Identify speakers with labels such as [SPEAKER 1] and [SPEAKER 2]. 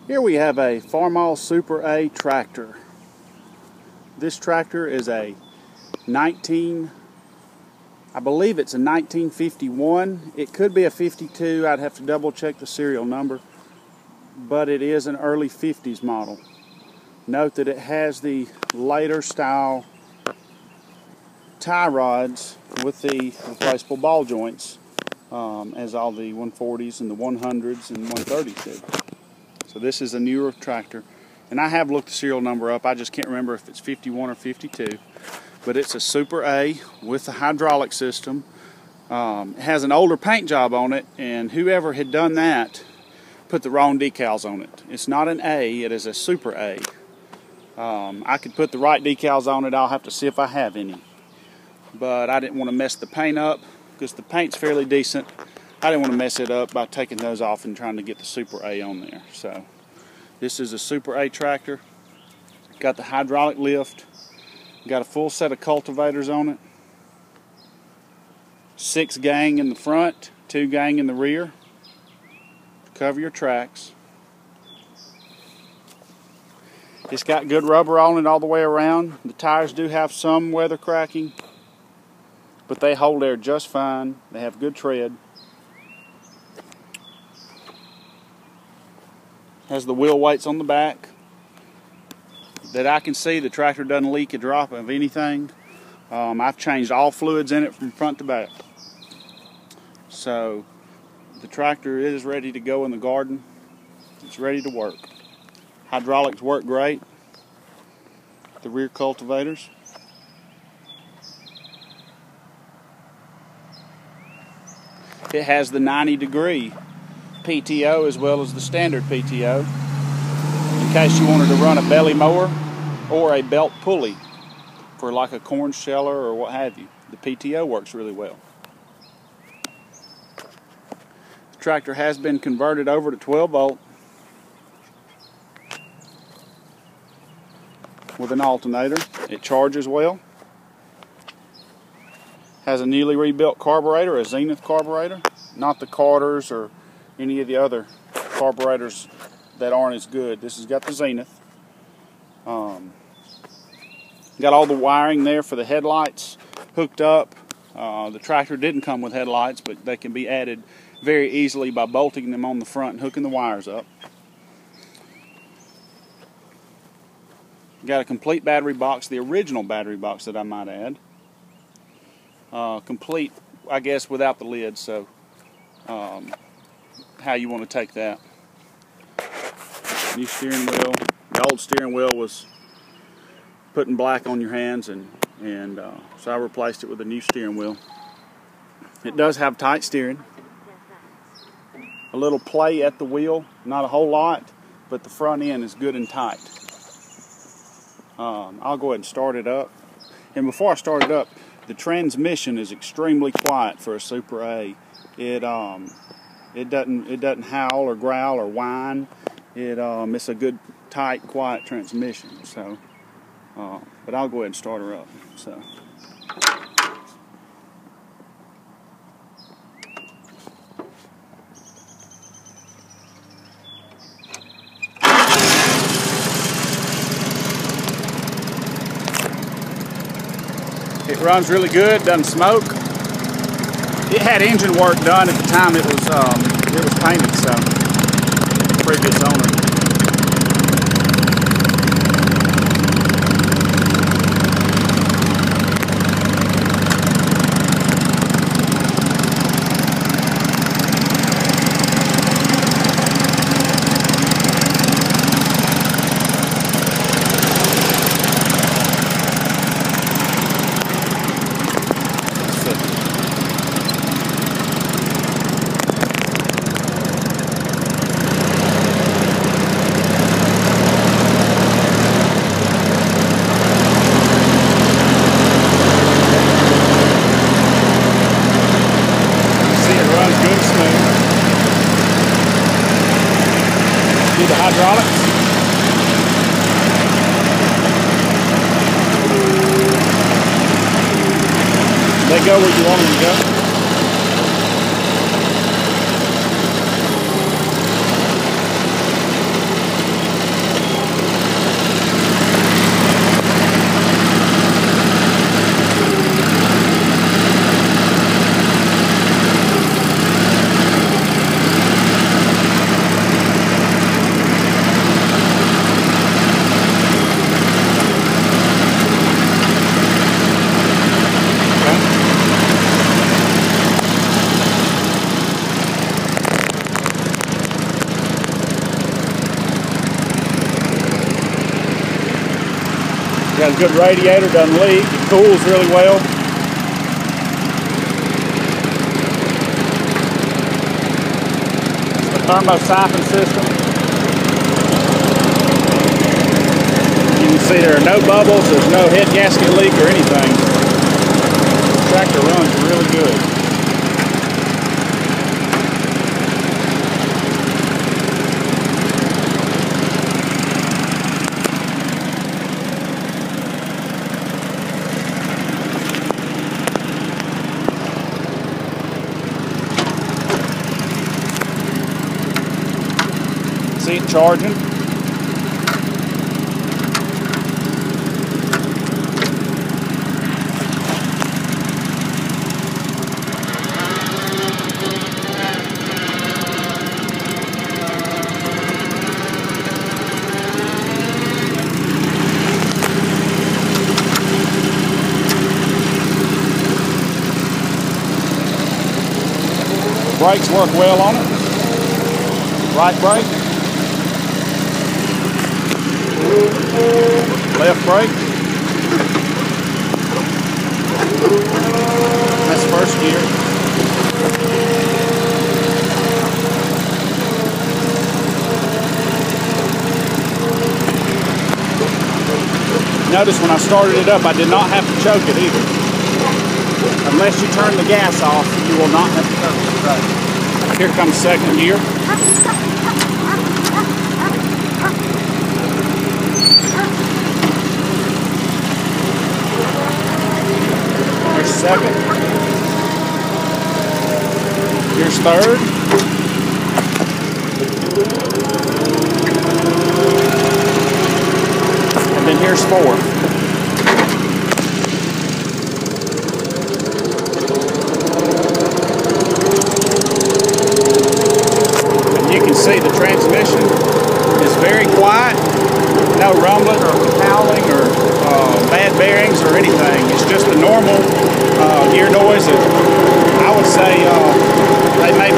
[SPEAKER 1] Here we have a Farmall Super A tractor. This tractor is a I believe it's a 1951. It could be a 52. I'd have to double check the serial number, but it is an early 50s model. Note that it has the later style tie rods with the replaceable ball joints, as all the 140s and the 100s and 130s did. So this is a newer tractor, and I have looked the serial number up. I just can't remember if it's 51 or 52, but it's a Super A with a hydraulic system. It has an older paint job on it, and whoever had done that put the wrong decals on it. It's not an A, it is a Super A. I could put the right decals on it. I'll have to see if I have any, but I didn't want to mess the paint up because the paint's fairly decent. I didn't want to mess it up by taking those off and trying to get the Super A on there. So this is a Super A tractor. Got the hydraulic lift. Got a full set of cultivators on it. 6 gang in the front, 2 gang in the rear. Cover your tracks. It's got good rubber on it all the way around. The tires do have some weather cracking, but they hold air just fine. They have good tread. Has the wheel weights on the back. That I can see, the tractor doesn't leak a drop of anything. I've changed all fluids in it from front to back. So the tractor is ready to go in the garden. It's ready to work. Hydraulics work great. The rear cultivators. It has the 90-degree PTO as well as the standard PTO, in case you wanted to run a belly mower or a belt pulley for like a corn sheller or what have you. The PTO works really well. The tractor has been converted over to 12 volt with an alternator. It charges well. Has a newly rebuilt carburetor, a Zenith carburetor, not the Carters or any of the other carburetors that aren't as good. This has got the Zenith. Got all the wiring there for the headlights hooked up. The tractor didn't come with headlights, but they can be added very easily by bolting them on the front and hooking the wires up. Got a complete battery box, the original battery box that I might add. Complete, I guess, without the lid, so how you want to take that. New steering wheel. The old steering wheel was putting black on your hands, and so I replaced it with a new steering wheel. It does have tight steering. A little play at the wheel, not a whole lot, but the front end is good and tight. I'll go ahead and start it up. And before I start it up, the transmission is extremely quiet for a Super A. It doesn't howl or growl or whine. It's a good, tight, quiet transmission. So, but I'll go ahead and start her up. So. It runs really good, doesn't smoke. It had engine work done at the time it was painted, so previous owner. Do the hydraulics. They go where you want them to go. Got a good radiator, doesn't leak, it cools really well. It's the thermo siphon system. You can see there are no bubbles, there's no head gasket leak or anything. The tractor runs really good. See it charging. Brakes work well on it. Right brake. Left brake. That's first gear. Notice when I started it up, I did not have to choke it either. Unless you turn the gas off, you will not have to choke it. Right. Here comes second gear. Here's second. Here's third. And then here's fourth. See, the transmission is very quiet, no rumbling or howling or bad bearings or anything. It's just the normal gear noise that I would say they made